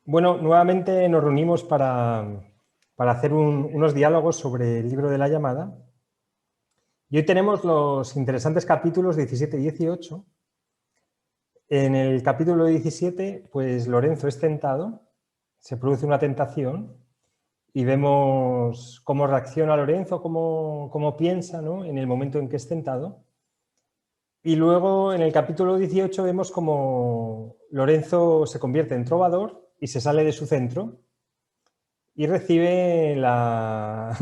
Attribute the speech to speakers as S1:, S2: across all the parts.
S1: Bueno, nuevamente nos reunimos para hacer unos diálogos sobre el libro de la llamada. Y hoy tenemos los interesantes capítulos 17 y 18. En el capítulo 17, pues Lorenzo es tentado, se produce una tentación y vemos cómo reacciona Lorenzo, cómo piensa, ¿no?, en el momento en que es tentado. Y luego en el capítulo 18 vemos cómo Lorenzo se convierte en trovador y se sale de su centro y recibe la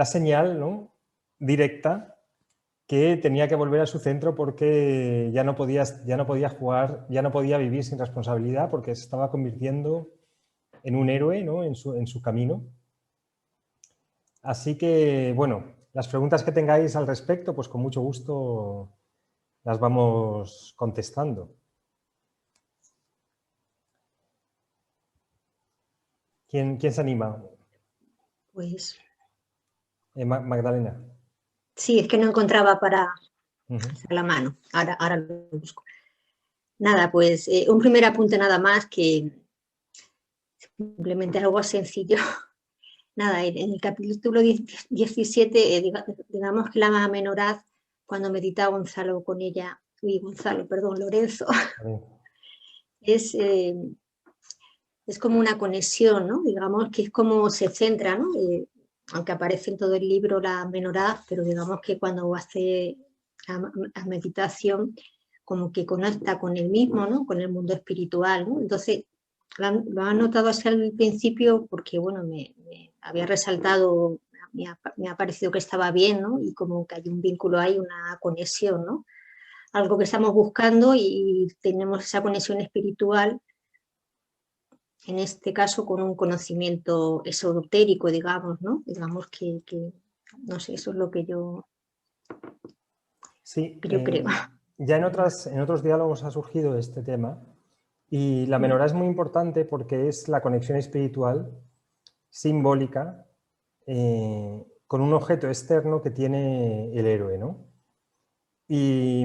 S1: señal, ¿no?, directa, que tenía que volver a su centro porque ya no podía jugar, ya no podía vivir sin responsabilidad, porque se estaba convirtiendo en un héroe, ¿no?, en su camino. Así que, bueno, las preguntas que tengáis al respecto, pues con mucho gusto las vamos contestando. ¿Quién se anima?
S2: Pues
S1: Magdalena.
S2: sí, es que no encontraba para hacer la mano. Ahora lo busco. Nada, pues un primer apunte nada más, que simplemente algo sencillo. Nada, en el capítulo 17, digamos que la menorá, cuando medita Gonzalo con ella, Lorenzo, es como una conexión, ¿no? Digamos que es como se centra, ¿no? Aunque aparece en todo el libro la menorá, pero digamos que cuando hace la meditación, como que conecta con él mismo, ¿no?, con el mundo espiritual, ¿no? Entonces, lo han notado así al principio porque, bueno, me había resaltado, me ha parecido que estaba bien, ¿no? Y como que hay un vínculo ahí, una conexión, ¿no? Algo que estamos buscando y tenemos esa conexión espiritual, en este caso con un conocimiento esotérico, digamos, ¿no? Digamos que no sé, eso es lo que yo creo.
S1: Ya en otros diálogos ha surgido este tema, y la menorá es muy importante porque es la conexión espiritual simbólica con un objeto externo que tiene el héroe, ¿no? Y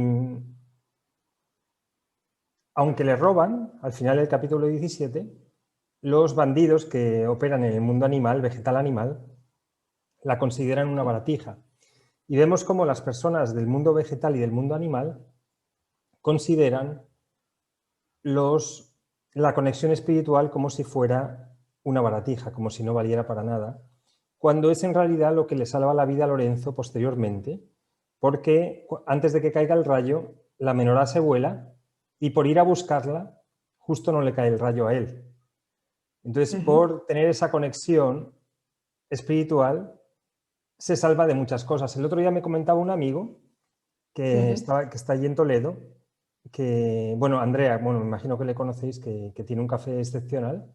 S1: aunque le roban, al final del capítulo 17, los bandidos que operan en el mundo animal, vegetal animal, la consideran una baratija. Y vemos cómo las personas del mundo vegetal y del mundo animal consideran la conexión espiritual como si fuera una baratija, como si no valiera para nada, cuando es en realidad lo que le salva la vida a Lorenzo posteriormente, porque antes de que caiga el rayo, la menorá se vuela y por ir a buscarla, justo no le cae el rayo a él. Entonces, por tener esa conexión espiritual, se salva de muchas cosas. El otro día me comentaba un amigo que está allí en Toledo, que, bueno, Andrea, bueno, me imagino que le conocéis, que tiene un café excepcional,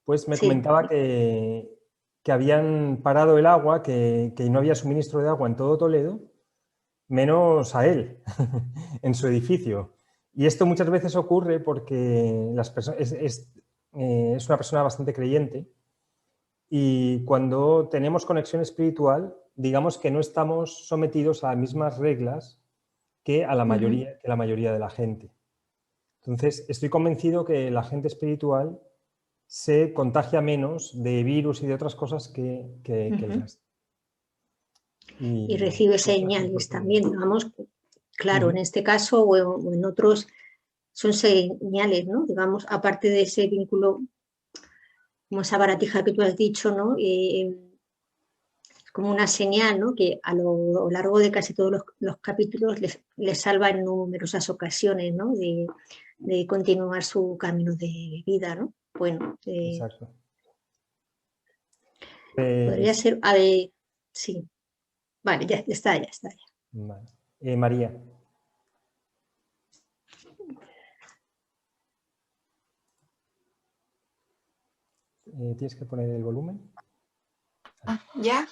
S1: pues me comentaba que habían parado el agua, que no había suministro de agua en todo Toledo, menos a él, en su edificio. Y esto muchas veces ocurre porque es una persona bastante creyente, y cuando tenemos conexión espiritual, digamos que no estamos sometidos a las mismas reglas que la mayoría de la gente. Entonces, estoy convencido que la gente espiritual se contagia menos de virus y de otras cosas que el resto.
S2: Y recibe señales también, vamos, claro, en este caso o en otros son señales, ¿no? Digamos, aparte de ese vínculo, como esa baratija que tú has dicho, ¿no? Es como una señal, ¿no?, que a lo largo de casi todos los capítulos les salva en numerosas ocasiones, ¿no?, de continuar su camino de vida, ¿no? Bueno,
S1: Exacto.
S2: podría ser, sí, vale, ya está.
S1: Vale. María. ¿Tienes que poner el volumen?
S3: ¿Ya?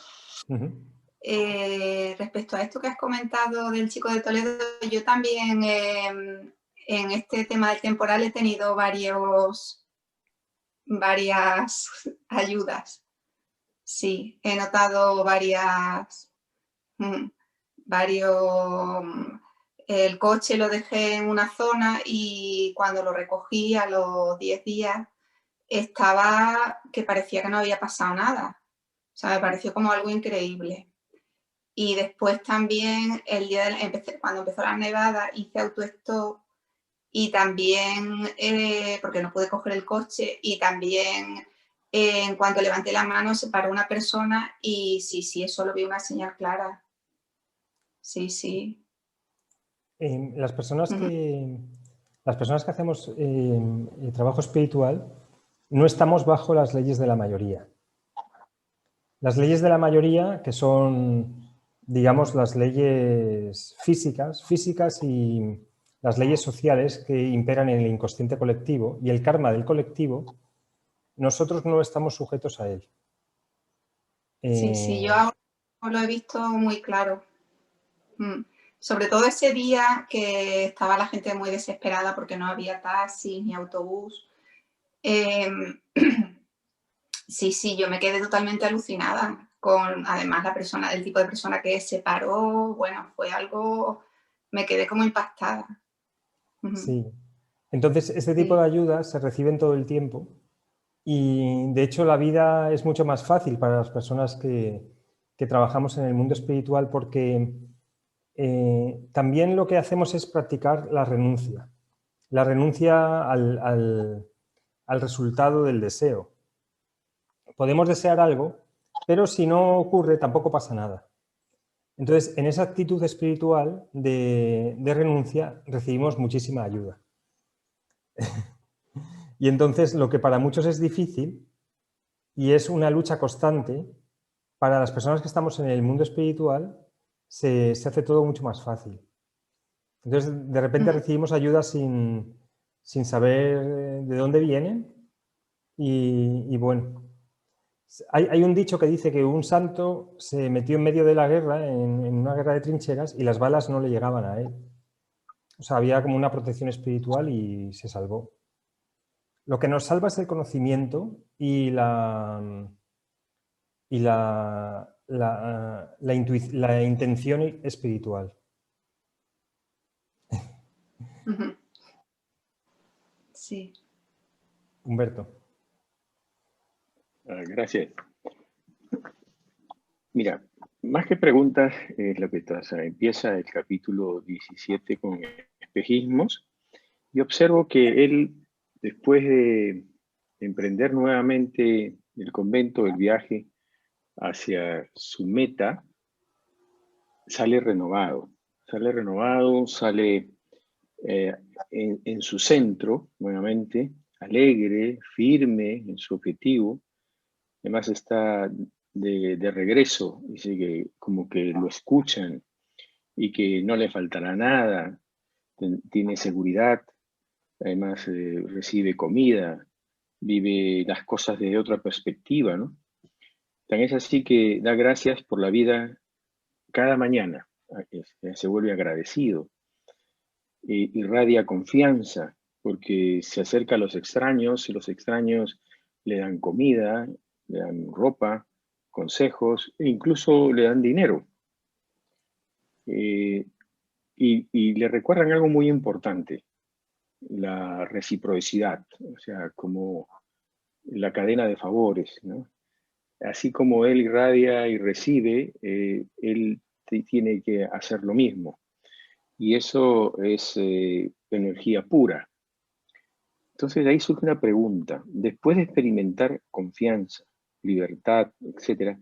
S3: Respecto a esto que has comentado del chico de Toledo, yo también en este tema del temporal he tenido varias ayudas. Sí, he notado varios el coche lo dejé en una zona y cuando lo recogí a los 10 días estaba que parecía que no había pasado nada. O sea, me pareció como algo increíble. Y después también, cuando empezó la nevada, hice autostop y también, porque no pude coger el coche, y también en cuanto levanté la mano se paró una persona y sí, eso lo vi una señal clara. Sí, sí.
S1: Las personas que hacemos trabajo espiritual no estamos bajo las leyes de la mayoría. Las leyes de la mayoría, que son, digamos, las leyes físicas y las leyes sociales que imperan en el inconsciente colectivo y el karma del colectivo, nosotros no estamos sujetos a él.
S3: Sí, yo ahora lo he visto muy claro. Sobre todo ese día que estaba la gente muy desesperada porque no había taxi ni autobús. Sí, yo me quedé totalmente alucinada con, además, el tipo de persona que se paró. Bueno, fue algo, me quedé como impactada.
S1: Sí. Entonces, este tipo de ayudas se reciben todo el tiempo y, de hecho, la vida es mucho más fácil para las personas que trabajamos en el mundo espiritual porque también lo que hacemos es practicar la renuncia al resultado del deseo. Podemos desear algo, pero si no ocurre tampoco pasa nada. Entonces, en esa actitud espiritual de renuncia recibimos muchísima ayuda. Y entonces lo que para muchos es difícil y es una lucha constante, para las personas que estamos en el mundo espiritual se hace todo mucho más fácil. Entonces, de repente recibimos ayuda sin saber de dónde vienen y bueno, hay un dicho que dice que un santo se metió en medio de la guerra, en una guerra de trincheras, y las balas no le llegaban a él. O sea, había como una protección espiritual y se salvó. Lo que nos salva es el conocimiento y la intención espiritual.
S3: Sí.
S1: Humberto.
S4: Gracias. Mira, más que preguntas, es lo que pasa. Empieza el capítulo 17 con espejismos y observo que él, después de emprender nuevamente el convento, el viaje hacia su meta, sale renovado. Sale en su centro, nuevamente, alegre, firme en su objetivo. Además está de regreso, dice que como que lo escuchan y que no le faltará nada, tiene seguridad, además recibe comida, vive las cosas desde otra perspectiva, ¿no? Tan es así que da gracias por la vida cada mañana, se vuelve agradecido, irradia confianza, porque se acerca a los extraños y los extraños le dan comida, le dan ropa, consejos e incluso le dan dinero. Y le recuerdan algo muy importante, la reciprocidad, o sea, como la cadena de favores, ¿no? Así como él irradia y recibe, él tiene que hacer lo mismo. Y eso es energía pura. Entonces de ahí surge una pregunta. Después de experimentar confianza, libertad, etc.,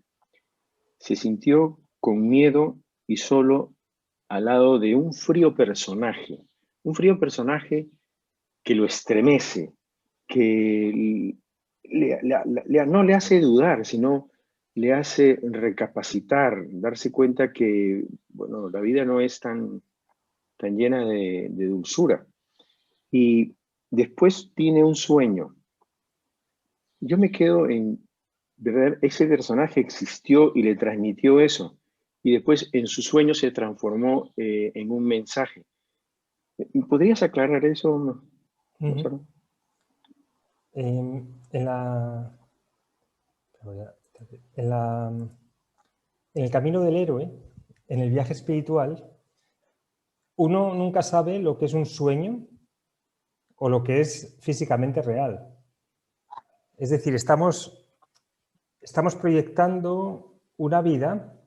S4: se sintió con miedo y solo al lado de un frío personaje que lo estremece, que no le hace dudar, sino le hace recapacitar, darse cuenta que, bueno, la vida no es tan llena de dulzura. Y después tiene un sueño. Yo me quedo en ver, ese personaje existió y le transmitió eso. Y después en su sueño se transformó en un mensaje. ¿Podrías aclarar eso, Gonzalo?
S1: En el camino del héroe, en el viaje espiritual, uno nunca sabe lo que es un sueño o lo que es físicamente real. Es decir, estamos proyectando una vida,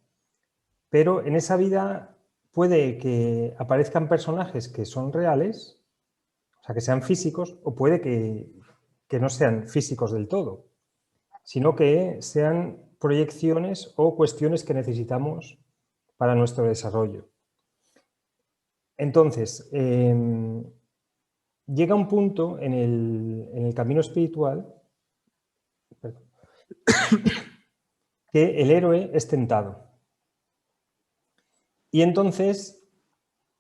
S1: pero en esa vida puede que aparezcan personajes que son reales, o sea, que sean físicos, o puede que no sean físicos del todo, sino que sean proyecciones o cuestiones que necesitamos para nuestro desarrollo. Entonces, llega un punto en el camino espiritual que el héroe es tentado. Y entonces,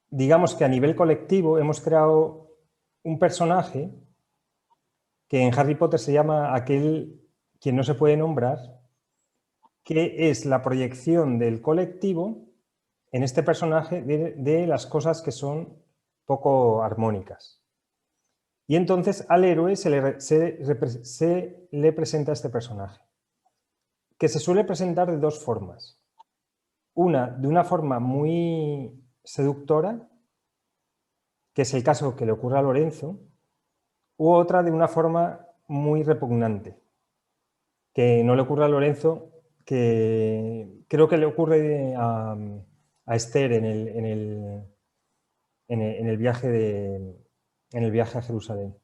S1: digamos que a nivel colectivo hemos creado un personaje que en Harry Potter se llama aquel quien no se puede nombrar, que es la proyección del colectivo en este personaje de las cosas que son poco armónicas. Y entonces al héroe se le presenta este personaje, que se suele presentar de dos formas. Una, de una forma muy seductora, que es el caso que le ocurre a Lorenzo, u otra de una forma muy repugnante, que no le ocurre a Lorenzo, que creo que le ocurre a Esther en el viaje a Jerusalén.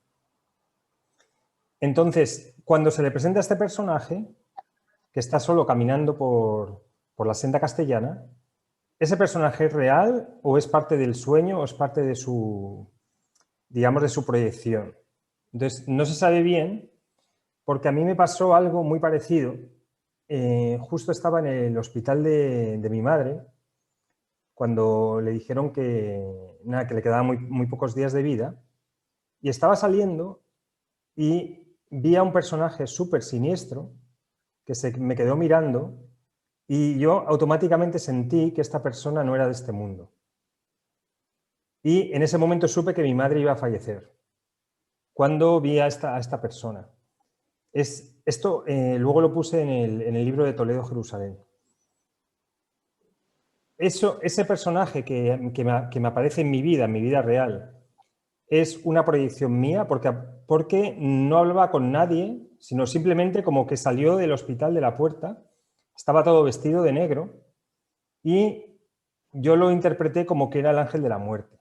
S1: Entonces, cuando se le presenta a este personaje, que está solo caminando por la senda castellana, ¿ese personaje es real o es parte del sueño o es parte de su, digamos, de su proyección? Entonces, no se sabe bien, porque a mí me pasó algo muy parecido. Justo estaba en el hospital de mi madre, cuando le dijeron que le quedaban muy pocos días de vida, y estaba saliendo y vi a un personaje súper siniestro que me quedó mirando y yo automáticamente sentí que esta persona no era de este mundo. Y en ese momento supe que mi madre iba a fallecer, cuando vi a esta persona. Esto luego lo puse en el libro de Toledo, Jerusalén. Ese personaje que me aparece en mi vida real, es una proyección mía porque no hablaba con nadie, sino simplemente como que salió del hospital de la puerta, estaba todo vestido de negro y yo lo interpreté como que era el ángel de la muerte.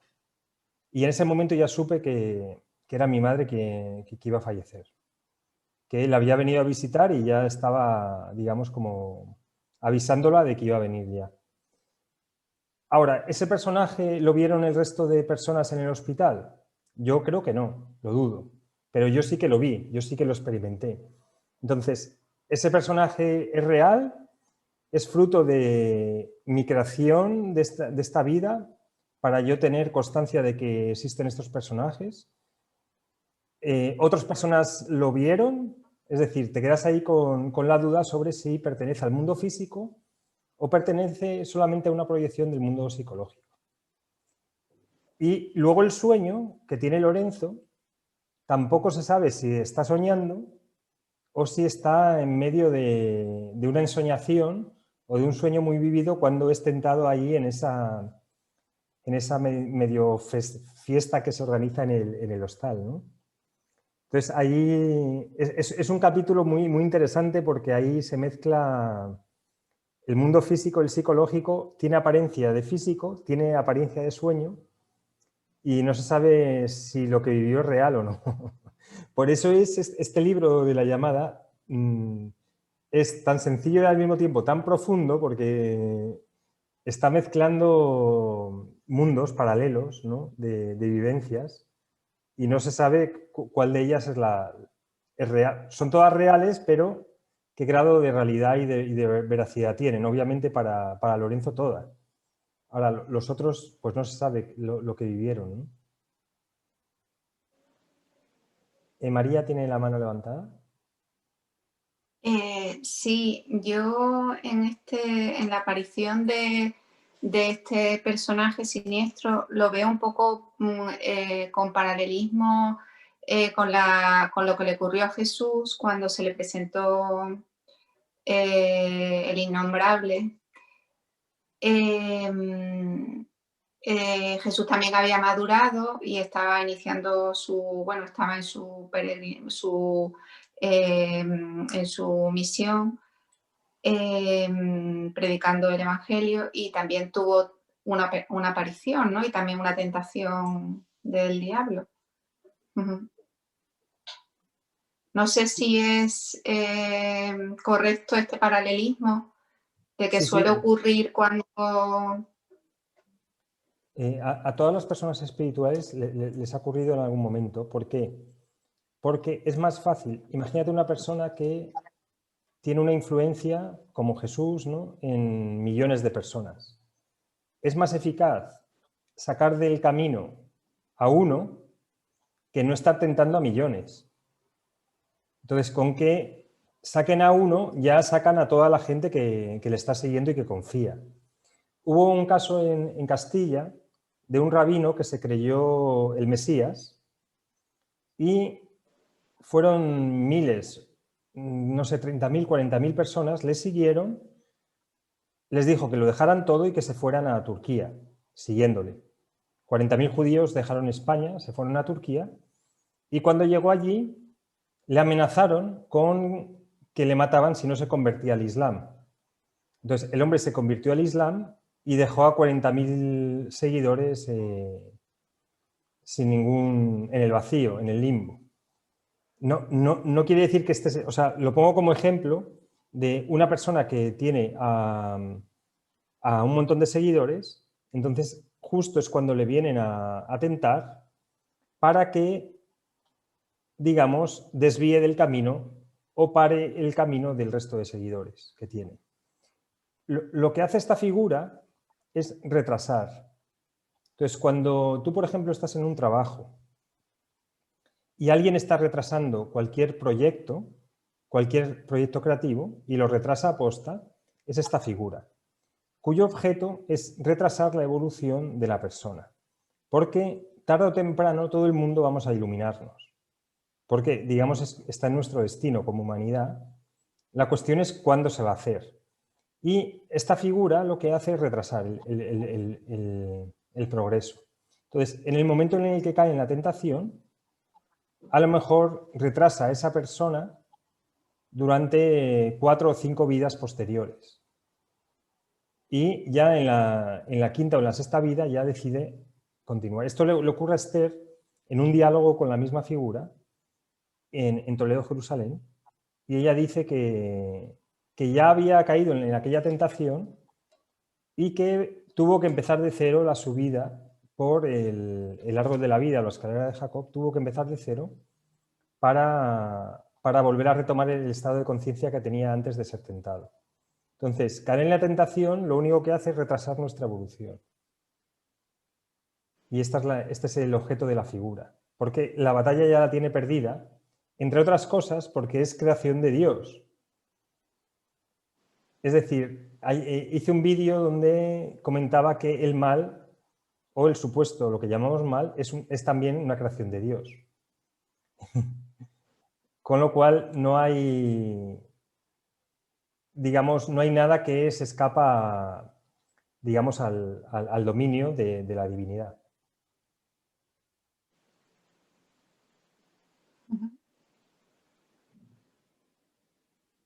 S1: Y en ese momento ya supe que era mi madre que iba a fallecer, que él había venido a visitar y ya estaba, digamos, como avisándola de que iba a venir ya. Ahora, ¿ese personaje lo vieron el resto de personas en el hospital? Yo creo que no, lo dudo, pero yo sí que lo vi, yo sí que lo experimenté. Entonces, ¿ese personaje es real? ¿Es fruto de mi creación de esta vida para yo tener constancia de que existen estos personajes? ¿Otras personas lo vieron? Es decir, te quedas ahí con la duda sobre si pertenece al mundo físico o pertenece solamente a una proyección del mundo psicológico. Y luego el sueño que tiene Lorenzo, tampoco se sabe si está soñando o si está en medio de una ensoñación o de un sueño muy vivido cuando es tentado ahí en esa medio fiesta que se organiza en el hostal, ¿no? Entonces ahí es un capítulo muy interesante porque ahí se mezcla el mundo físico, el psicológico, tiene apariencia de físico, tiene apariencia de sueño y no se sabe si lo que vivió es real o no. Por eso este libro de La llamada es tan sencillo y al mismo tiempo tan profundo porque está mezclando mundos paralelos, ¿no? de vivencias y no se sabe cuál de ellas es real. Son todas reales, pero qué grado de realidad y de veracidad tienen. Obviamente para Lorenzo todas. Ahora, los otros, pues no se sabe lo que vivieron, ¿no? María tiene la mano levantada.
S3: Sí, yo en la aparición de este personaje siniestro lo veo un poco con paralelismo con lo que le ocurrió a Jesús cuando se le presentó el innombrable. Jesús también había madurado y estaba iniciando estaba en su misión, predicando el Evangelio, y también tuvo una aparición, ¿no? Y también una tentación del diablo. No sé si es correcto este paralelismo de que suele ocurrir cuando...
S1: A todas las personas espirituales les ha ocurrido en algún momento. ¿Por qué? Porque es más fácil. Imagínate una persona que tiene una influencia como Jesús, ¿no?, en millones de personas. Es más eficaz sacar del camino a uno que no estar tentando a millones. Entonces, con que saquen a uno, ya sacan a toda la gente que le está siguiendo y que confía. Hubo un caso en Castilla de un rabino que se creyó el Mesías y fueron miles, no sé, 30.000, 40.000 personas, le siguieron, les dijo que lo dejaran todo y que se fueran a Turquía, siguiéndole. 40.000 judíos dejaron España, se fueron a Turquía, y cuando llegó allí le amenazaron con que le mataban si no se convertía al Islam. Entonces el hombre se convirtió al Islam y dejó a 40.000 seguidores sin en el vacío, en el limbo. No quiere decir que o sea, lo pongo como ejemplo de una persona que tiene a un montón de seguidores, entonces justo es cuando le vienen a tentar para que, digamos, desvíe del camino o pare el camino del resto de seguidores que tiene. Lo que hace esta figura es retrasar. Entonces, cuando tú, por ejemplo, estás en un trabajo y alguien está retrasando cualquier proyecto creativo y lo retrasa a posta, es esta figura, cuyo objeto es retrasar la evolución de la persona. Porque tarde o temprano todo el mundo vamos a iluminarnos. Porque, digamos, está en nuestro destino como humanidad. La cuestión es cuándo se va a hacer. Y esta figura lo que hace es retrasar el progreso. Entonces, en el momento en el que cae en la tentación, a lo mejor retrasa a esa persona durante 4 o 5 vidas posteriores. Y ya en la quinta o en la sexta vida ya decide continuar. Esto le ocurre a Esther en un diálogo con la misma figura en Toledo, Jerusalén, y ella dice que ya había caído en aquella tentación y que tuvo que empezar de cero la subida por el árbol de la vida, la escalera de Jacob, tuvo que empezar de cero para volver a retomar el estado de conciencia que tenía antes de ser tentado. Entonces, caer en la tentación lo único que hace es retrasar nuestra evolución. Y este es el objeto de la figura. Porque la batalla ya la tiene perdida, entre otras cosas porque es creación de Dios. Es decir, hice un vídeo donde comentaba que el mal, o el supuesto, lo que llamamos mal, es también una creación de Dios. Con lo cual no hay, digamos, no hay nada que se escapa, digamos, al dominio de la divinidad.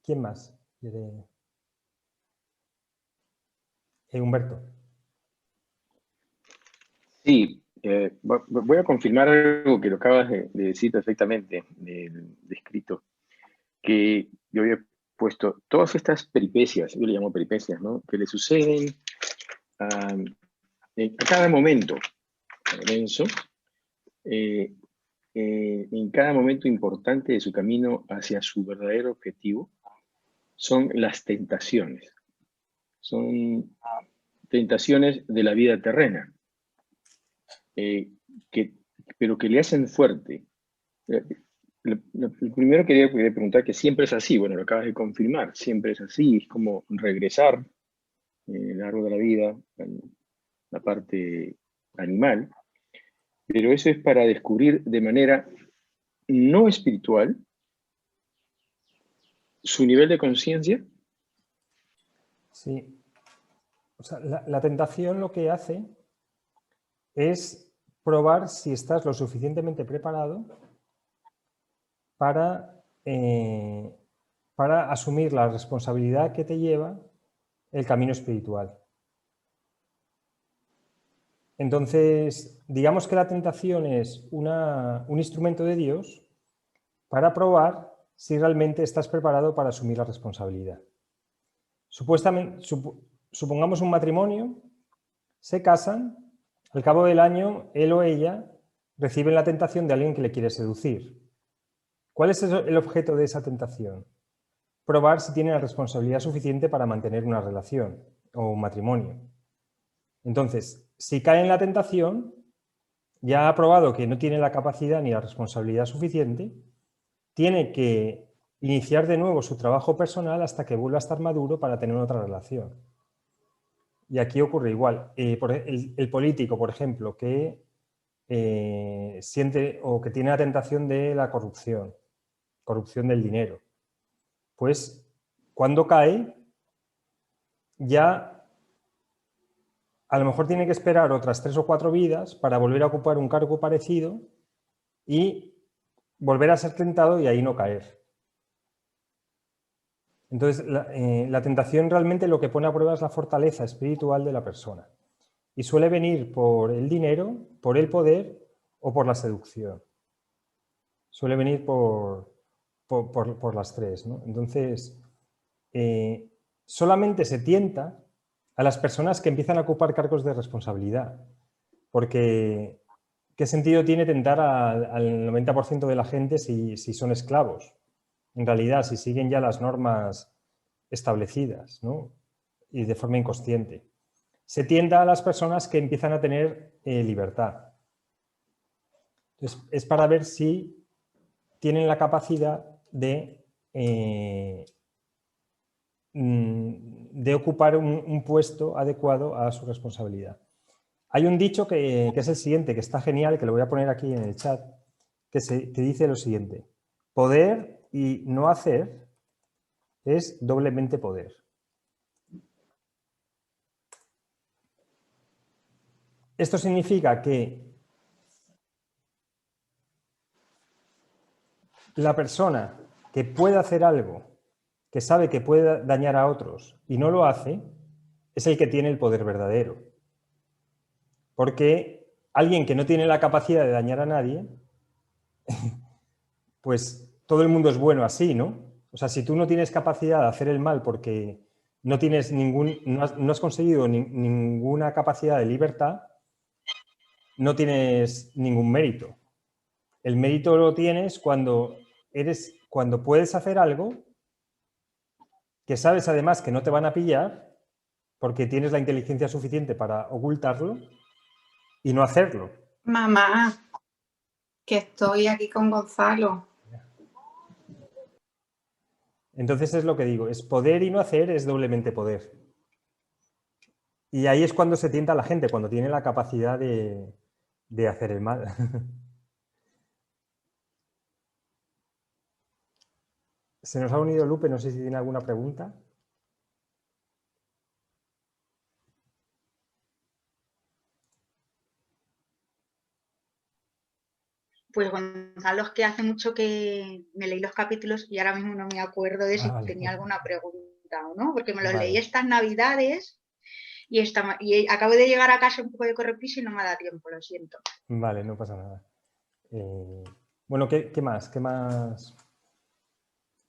S1: ¿Quién más quiere? Humberto.
S4: Sí, voy a confirmar algo que lo acabas de decir perfectamente, descrito, que yo había puesto todas estas peripecias, yo le llamo peripecias, ¿no?, que le suceden a cada momento, Lorenzo, en cada momento importante de su camino hacia su verdadero objetivo, son las tentaciones. Son tentaciones de la vida terrena, pero que le hacen fuerte. Lo primero que quería preguntar, que siempre es así, bueno, lo acabas de confirmar, siempre es así, es como regresar a lo largo de la vida, la parte animal, pero eso es para descubrir de manera no espiritual su nivel de conciencia.
S1: Sí. O sea, la tentación lo que hace es probar si estás lo suficientemente preparado para asumir la responsabilidad que te lleva el camino espiritual. Entonces, digamos que la tentación es un instrumento de Dios para probar si realmente estás preparado para asumir la responsabilidad. Supongamos un matrimonio, se casan, al cabo del año él o ella reciben la tentación de alguien que le quiere seducir. ¿Cuál es el objeto de esa tentación? Probar si tiene la responsabilidad suficiente para mantener una relación o un matrimonio. Entonces, si cae en la tentación, ya ha probado que no tiene la capacidad ni la responsabilidad suficiente, tiene que iniciar de nuevo su trabajo personal hasta que vuelva a estar maduro para tener otra relación. Y aquí ocurre igual. El político, por ejemplo, que siente o que tiene la tentación de la corrupción del dinero, pues cuando cae ya a lo mejor tiene que esperar otras 3 o 4 vidas para volver a ocupar un cargo parecido y volver a ser tentado y ahí no caer. Entonces, la tentación realmente lo que pone a prueba es la fortaleza espiritual de la persona. Y suele venir por el dinero, por el poder o por la seducción. Suele venir por las tres, ¿no? Entonces, solamente se tienta a las personas que empiezan a ocupar cargos de responsabilidad. Porque, ¿qué sentido tiene tentar al 90% de la gente si son esclavos? En realidad, si siguen ya las normas establecidas, ¿no? Y de forma inconsciente. Se tienta a las personas que empiezan a tener libertad. Entonces, es para ver si tienen la capacidad de ocupar un puesto adecuado a su responsabilidad. Hay un dicho que es el siguiente, que está genial, que lo voy a poner aquí en el chat, que dice lo siguiente: poder y no hacer es doblemente poder. Esto significa que la persona que puede hacer algo, que sabe que puede dañar a otros y no lo hace, es el que tiene el poder verdadero. Porque alguien que no tiene la capacidad de dañar a nadie, pues todo el mundo es bueno así, ¿no? O sea, si tú no tienes capacidad de hacer el mal porque no has conseguido ninguna capacidad de libertad, no tienes ningún mérito. El mérito lo tienes cuando puedes hacer algo que sabes además que no te van a pillar porque tienes la inteligencia suficiente para ocultarlo y no hacerlo.
S3: Mamá, que estoy aquí con Gonzalo.
S1: Entonces es lo que digo, es poder y no hacer es doblemente poder. Y ahí es cuando se tienta a la gente, cuando tiene la capacidad de hacer el mal. Se nos ha unido Lupe, no sé si tiene alguna pregunta.
S5: Pues Gonzalo, es que hace mucho que me leí los capítulos y ahora mismo no me acuerdo de si tenía alguna pregunta o no, porque me los leí estas Navidades y acabo de llegar a casa un poco de correpiso y no me da tiempo, lo siento.
S1: Vale, no pasa nada. Bueno, ¿qué más? ¿Qué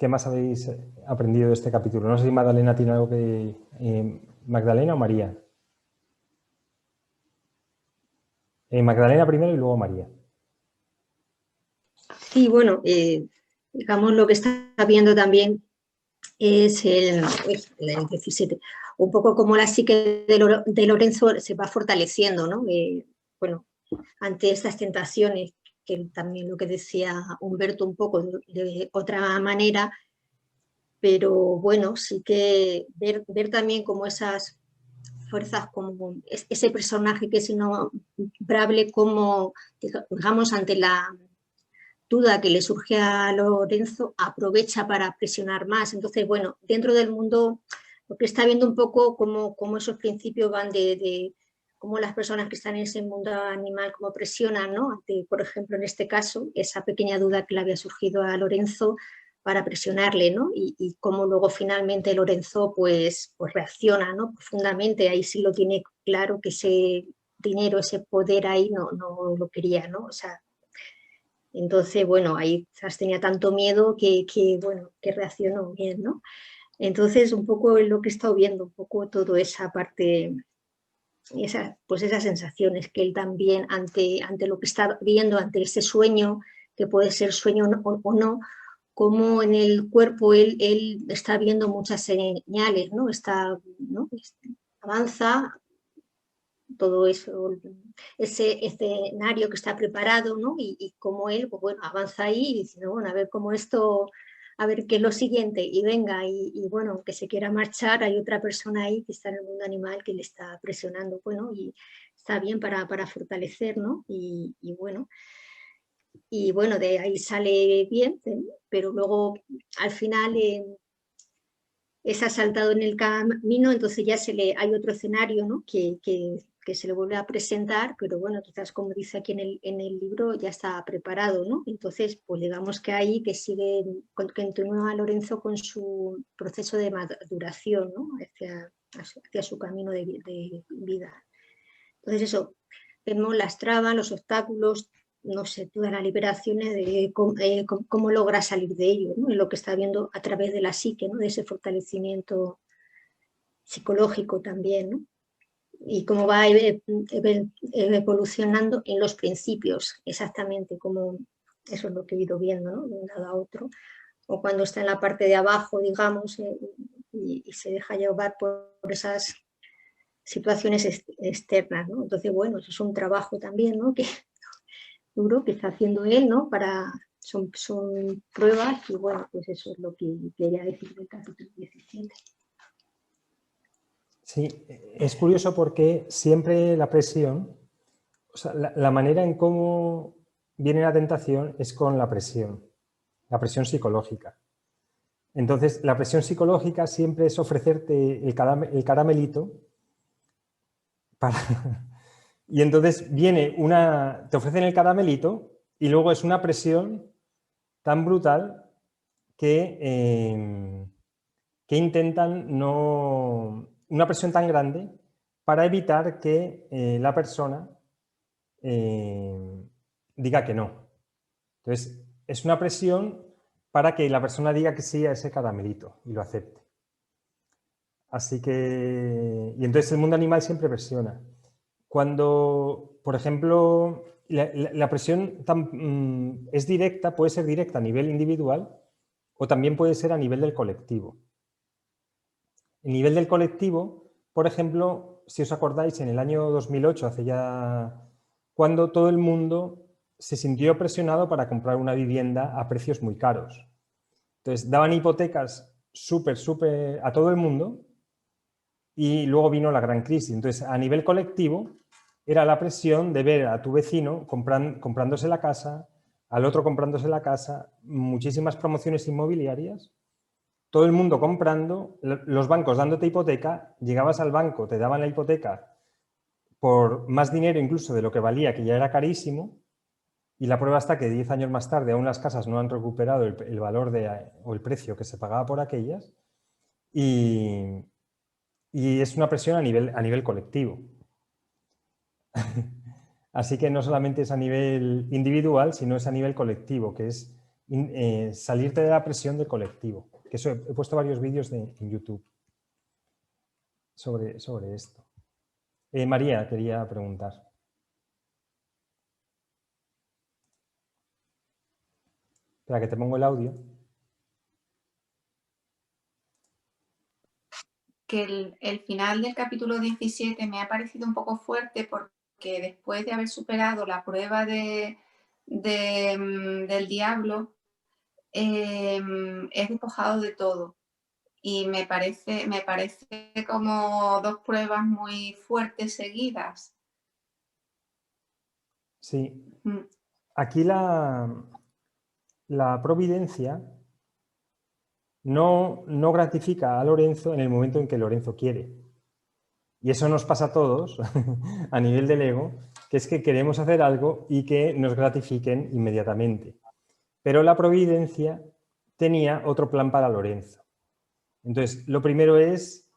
S1: más habéis aprendido de este capítulo? No sé si Magdalena tiene algo que... ¿Magdalena o María? Magdalena primero y luego María.
S2: Sí, bueno, digamos lo que está viendo también es el 17, un poco como la psique de Lorenzo se va fortaleciendo, ¿no? Bueno, ante estas tentaciones, que también lo que decía Humberto un poco de otra manera, pero bueno, sí que ver también como esas fuerzas, como ese personaje que es innombrable, como, digamos, ante la duda que le surge a Lorenzo, aprovecha para presionar más. Entonces, bueno, dentro del mundo, lo que está viendo un poco como esos principios van de cómo las personas que están en ese mundo animal como presionan, ¿no? Ante, por ejemplo, en este caso, esa pequeña duda que le había surgido a Lorenzo para presionarle, ¿no? Y cómo luego finalmente Lorenzo pues reacciona, ¿no? Profundamente, ahí sí lo tiene claro que ese dinero, ese poder ahí no lo quería, ¿no? O sea, entonces, bueno, ahí quizás tenía tanto miedo bueno, que reaccionó bien, ¿no? Entonces, un poco lo que he estado viendo, un poco toda esa parte, pues esas sensaciones que él también ante lo que está viendo, ante ese sueño, que puede ser sueño o no, como en el cuerpo él está viendo muchas señales, ¿no? ¿no? Avanza todo eso, ese escenario que está preparado, ¿no? Y como él, pues bueno, avanza ahí y dice, bueno, a ver cómo esto, a ver qué es lo siguiente, y venga, y bueno, aunque se quiera marchar, hay otra persona ahí que está en el mundo animal que le está presionando, bueno, y está bien para fortalecer, ¿no? Y bueno, de ahí sale bien, pero luego al final es asaltado en el camino, entonces ya hay otro escenario, ¿no? que se le vuelve a presentar, pero bueno, quizás como dice aquí en el libro ya está preparado, ¿no? Entonces, pues digamos que ahí que continúa Lorenzo con su proceso de maduración, ¿no? hacia su camino de vida. Entonces eso, vemos las trabas, los obstáculos, no sé, todas las liberaciones de cómo logra salir de ello, ¿no? En lo que está viendo a través de la psique, ¿no? De ese fortalecimiento psicológico también, ¿no? Y cómo va evolucionando en los principios, exactamente como eso es lo que he ido viendo, ¿no? De un lado a otro, o cuando está en la parte de abajo, digamos, y se deja llevar por esas situaciones externas, ¿no? Entonces, bueno, eso es un trabajo también, ¿no? Que duro que está haciendo él, ¿no? Son pruebas y bueno, pues eso es lo que quería decir del capítulo 17.
S1: Sí, es curioso porque siempre la presión, o sea, la manera en cómo viene la tentación es con la presión psicológica. Entonces, la presión psicológica siempre es ofrecerte el caramelito y entonces te ofrecen el caramelito y luego es una presión tan brutal que intentan una presión tan grande para evitar que la persona diga que no. Entonces, es una presión para que la persona diga que sí a ese caramelito y lo acepte. Así que, y entonces el mundo animal siempre presiona. Cuando, por ejemplo, la presión es directa, puede ser directa a nivel individual o también puede ser a nivel del colectivo. El nivel del colectivo, por ejemplo, si os acordáis, en el año 2008, cuando todo el mundo se sintió presionado para comprar una vivienda a precios muy caros. Entonces, daban hipotecas súper a todo el mundo y luego vino la gran crisis. Entonces, a nivel colectivo, era la presión de ver a tu vecino comprándose la casa, al otro comprándose la casa, muchísimas promociones inmobiliarias, todo el mundo comprando, los bancos dándote hipoteca, llegabas al banco, te daban la hipoteca por más dinero incluso de lo que valía, que ya era carísimo, y la prueba está que 10 años más tarde aún las casas no han recuperado el valor o el precio que se pagaba por aquellas, y es una presión a nivel colectivo. Así que no solamente es a nivel individual, sino es a nivel colectivo, que es salirte de la presión del colectivo. Que eso, he puesto varios vídeos en YouTube sobre esto. María quería preguntar. Espera, que te pongo el audio.
S3: Que el final del capítulo 17 me ha parecido un poco fuerte porque después de haber superado la prueba del diablo, es despojado de todo. Y me parece como dos pruebas muy fuertes seguidas.
S1: Sí. Aquí la providencia no gratifica a Lorenzo en el momento en que Lorenzo quiere. Y eso nos pasa a todos, a nivel del ego, que es que queremos hacer algo y que nos gratifiquen inmediatamente. Pero la providencia tenía otro plan para Lorenzo. Entonces, lo primero es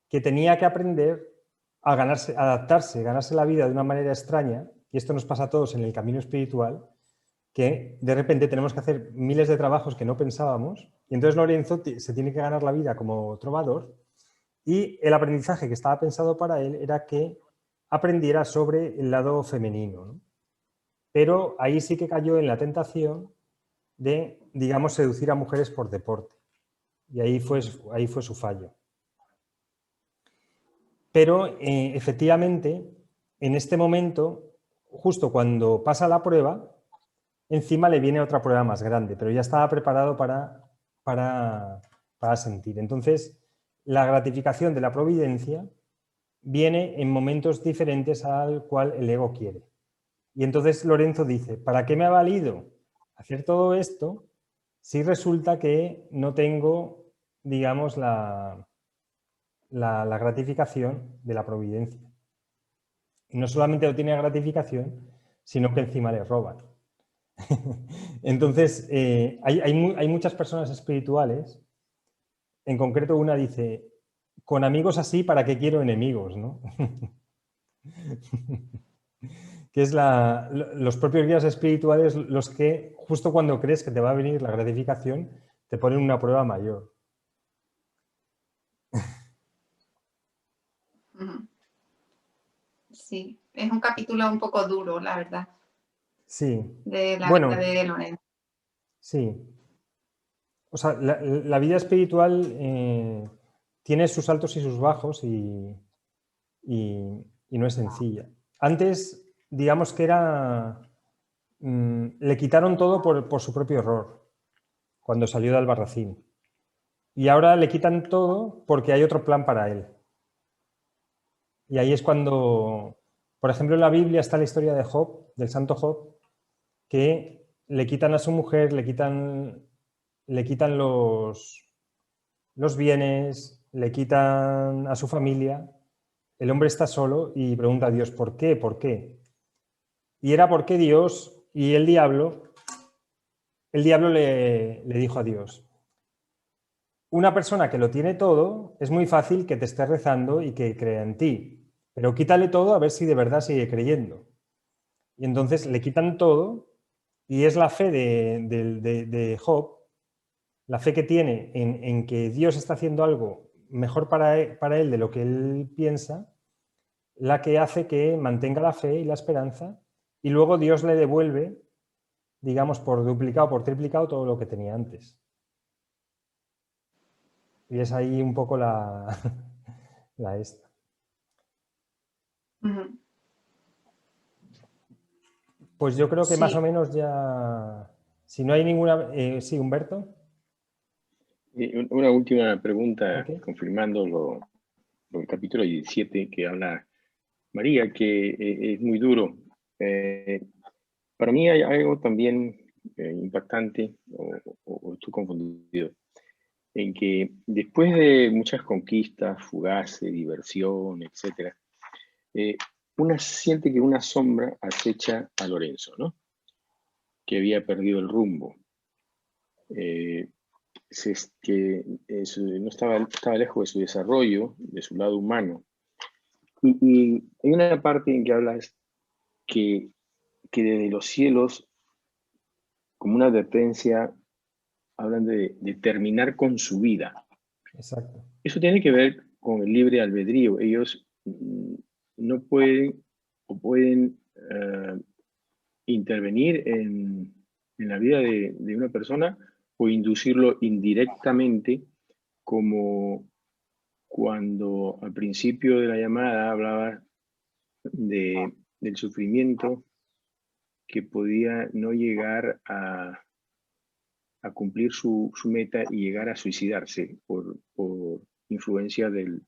S1: que tenía que aprender a adaptarse, ganarse la vida de una manera extraña, y esto nos pasa a todos en el camino espiritual, que de repente tenemos que hacer miles de trabajos que no pensábamos, y entonces Lorenzo se tiene que ganar la vida como trovador, y el aprendizaje que estaba pensado para él era que aprendiera sobre el lado femenino, ¿no? Pero ahí sí que cayó en la tentación de, digamos, seducir a mujeres por deporte. Y ahí fue su fallo. Pero efectivamente, en este momento, justo cuando pasa la prueba, encima le viene otra prueba más grande, pero ya estaba preparado para sentir. Entonces, la gratificación de la providencia viene en momentos diferentes al cual el ego quiere. Y entonces Lorenzo dice, ¿para qué me ha valido hacer todo esto si resulta que no tengo, digamos, la gratificación de la providencia? Y no solamente no tiene gratificación, sino que encima le roban. Entonces, hay muchas personas espirituales, en concreto una dice, con amigos así, ¿para qué quiero enemigos? ¿No? Que es los propios guías espirituales los que, justo cuando crees que te va a venir la gratificación, te ponen una prueba mayor.
S3: Sí, es un capítulo un poco duro, la verdad.
S1: Sí.
S3: De la vida de Lorenzo.
S1: Sí. O sea, la vida espiritual tiene sus altos y sus bajos y no es sencilla. Antes, digamos que le quitaron todo por su propio error, cuando salió de Albarracín. Y ahora le quitan todo porque hay otro plan para él. Y ahí es cuando, por ejemplo, en la Biblia está la historia de Job, del santo Job, que le quitan a su mujer, le quitan los bienes, le quitan a su familia. El hombre está solo y pregunta a Dios, ¿por qué? ¿Por qué? Y era porque Dios y el diablo le dijo a Dios, una persona que lo tiene todo, es muy fácil que te esté rezando y que crea en ti, pero quítale todo a ver si de verdad sigue creyendo. Y entonces le quitan todo y es la fe de Job, la fe que tiene en que Dios está haciendo algo mejor para él de lo que él piensa, la que hace que mantenga la fe y la esperanza y luego Dios le devuelve, digamos, por duplicado, por triplicado todo lo que tenía antes. Y es ahí un poco la esta. Pues yo creo que más o menos ya... Si no hay ninguna... sí, Humberto.
S4: Una última pregunta,
S1: Okay.
S4: confirmando el capítulo 17 que habla María, que es muy duro. Para mí hay algo también impactante, o estoy confundido, en que después de muchas conquistas, fugaces, diversión, etc., una siente que una sombra acecha a Lorenzo, ¿no? Que había perdido el rumbo. Que no estaba lejos de su desarrollo, de su lado humano. Y hay una parte en que hablas que desde los cielos, como una advertencia, hablan de terminar con su vida.
S1: Exacto.
S4: Eso tiene que ver con el libre albedrío. Ellos no pueden o pueden intervenir en la vida de una persona o inducirlo indirectamente, como cuando al principio de la llamada hablaba del sufrimiento que podía no llegar a cumplir su meta y llegar a suicidarse por influencia del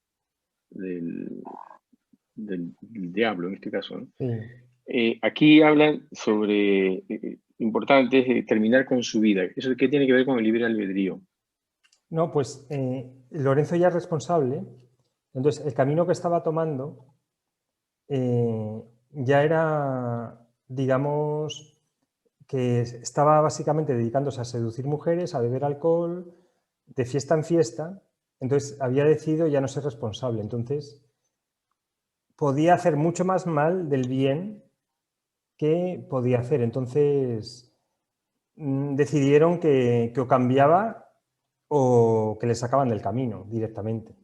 S4: diablo, en este caso, ¿no?
S1: Sí.
S4: Aquí hablan sobre importante terminar con su vida. ¿Eso qué tiene que ver con el libre albedrío?
S1: No, pues Lorenzo ya es responsable Entonces, el camino que estaba tomando ya era, digamos, que estaba básicamente dedicándose a seducir mujeres, a beber alcohol, de fiesta en fiesta. Entonces, había decidido ya no ser responsable. Entonces, podía hacer mucho más mal del bien que podía hacer. Entonces, decidieron que o cambiaba o que le sacaban del camino directamente.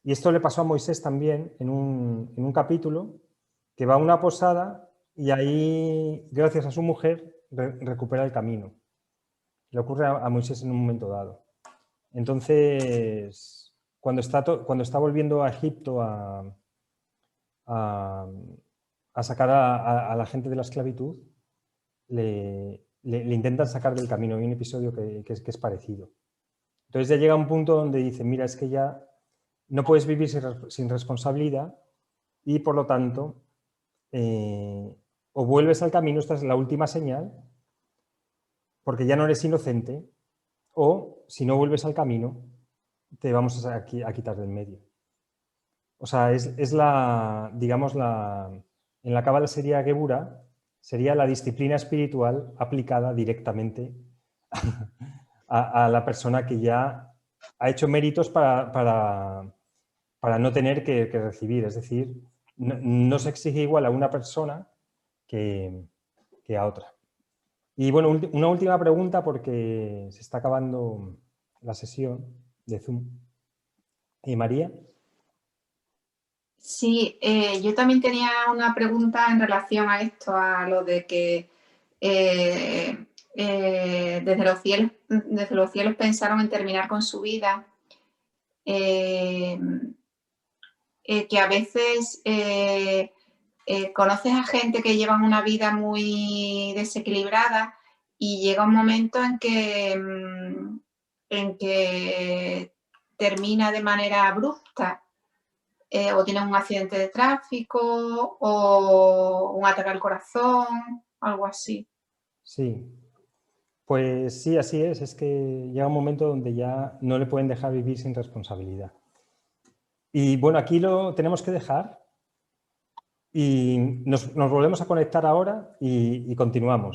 S1: Y esto le pasó a Moisés también en un capítulo, que va a una posada y ahí, gracias a su mujer, recupera el camino. Le ocurre a Moisés en un momento dado. Entonces, cuando está volviendo a Egipto a sacar a la gente de la esclavitud, le intentan sacar del camino. Hay un episodio que es parecido. Entonces ya llega un punto donde dice, mira, es que ya no puedes vivir sin responsabilidad y, por lo tanto, o vuelves al camino, esta es la última señal, porque ya no eres inocente, o si no vuelves al camino, te vamos a quitar del medio. O sea, es la, digamos, en la Cábala sería Gebura, sería la disciplina espiritual aplicada directamente a la persona que ya ha hecho méritos para no tener que recibir. Es decir, no se exige igual a una persona que a otra. Y bueno, una última pregunta porque se está acabando la sesión de Zoom. ¿Y María?
S3: Sí, yo también tenía una pregunta en relación a esto, a lo de que desde los cielos pensaron en terminar con su vida, que a veces conoces a gente que llevan una vida muy desequilibrada y llega un momento en que termina de manera abrupta. O tienes un accidente de tráfico o un ataque al corazón, algo así.
S1: Sí, pues sí, así es. Es que llega un momento donde ya no le pueden dejar vivir sin responsabilidad. Y bueno, aquí lo tenemos que dejar y nos volvemos a conectar ahora y continuamos.